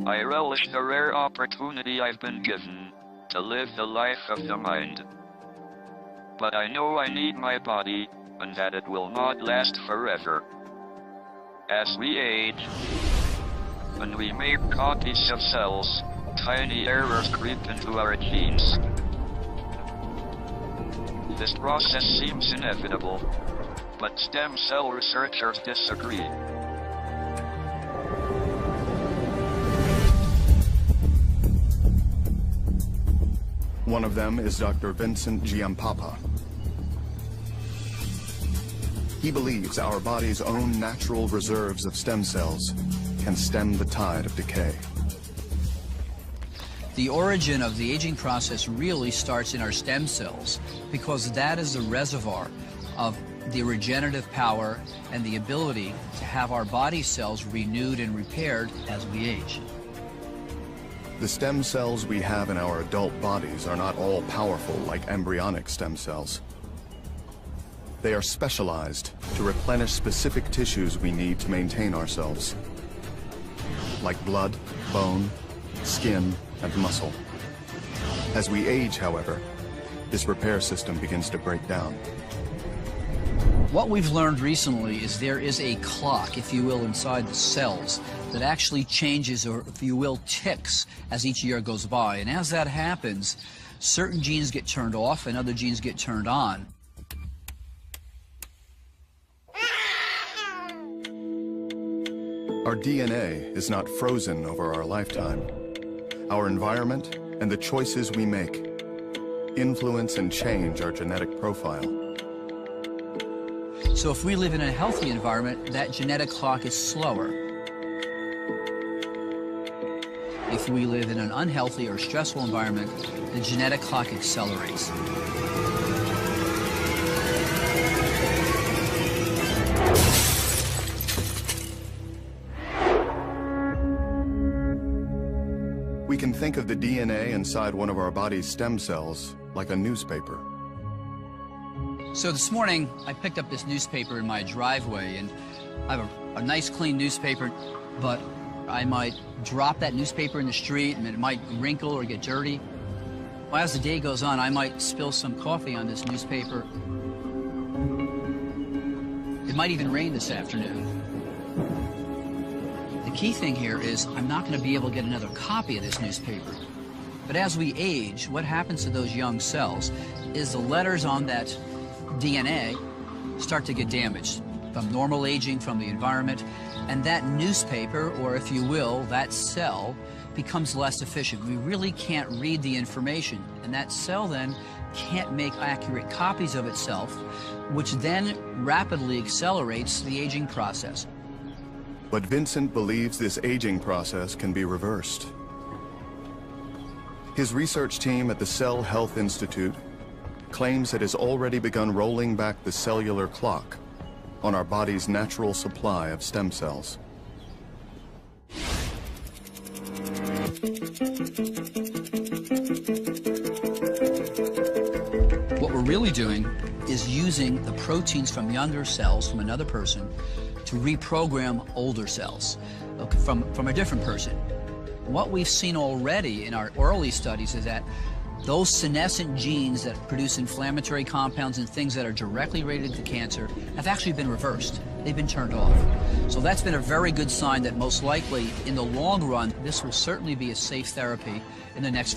I relish the rare opportunity I've been given to live the life of the mind. But I know I need my body, and that it will not last forever. As we age, and we make copies of cells, tiny errors creep into our genes. This process seems inevitable, but stem cell researchers disagree. One of them is Dr. Vincent Giampapa. He believes our body's own natural reserves of stem cells can stem the tide of decay. The origin of the aging process really starts in our stem cells, because that is the reservoir of the regenerative power and the ability to have our body cells renewed and repaired as we age. The stem cells we have in our adult bodies are not all powerful like embryonic stem cells. They are specialized to replenish specific tissues we need to maintain ourselves, like blood, bone, skin, and muscle. As we age, however, this repair system begins to break down. What we've learned recently is there is a clock, if you will, inside the cells that actually changes, or if you will, ticks as each year goes by. And as that happens, certain genes get turned off and other genes get turned on. Our DNA is not frozen over our lifetime. Our environment and the choices we make influence and change our genetic profile. So if we live in a healthy environment, that genetic clock is slower. If we live in an unhealthy or stressful environment, the genetic clock accelerates. We can think of the DNA inside one of our body's stem cells like a newspaper. So this morning, I picked up this newspaper in my driveway, and I have a nice clean newspaper, but I might drop that newspaper in the street and it might wrinkle or get dirty. Well, as the day goes on, I might spill some coffee on this newspaper. It might even rain this afternoon. The key thing here is I'm not going to be able to get another copy of this newspaper. But as we age, what happens to those young cells is the letters on that DNA start to get damaged from normal aging, from the environment, and that newspaper, or if you will, that cell, becomes less efficient. We really can't read the information, and that cell then can't make accurate copies of itself, which then rapidly accelerates the aging process. But Vincent believes this aging process can be reversed. His research team at the Cell Health Institute claims it has already begun rolling back the cellular clock on our body's natural supply of stem cells. What we're really doing is using the proteins from younger cells from another person to reprogram older cells from a different person. What we've seen already in our early studies is that those senescent genes that produce inflammatory compounds and things that are directly related to cancer have actually been reversed. They've been turned off. So that's been a very good sign that most likely, in the long run, this will certainly be a safe therapy in the next few years.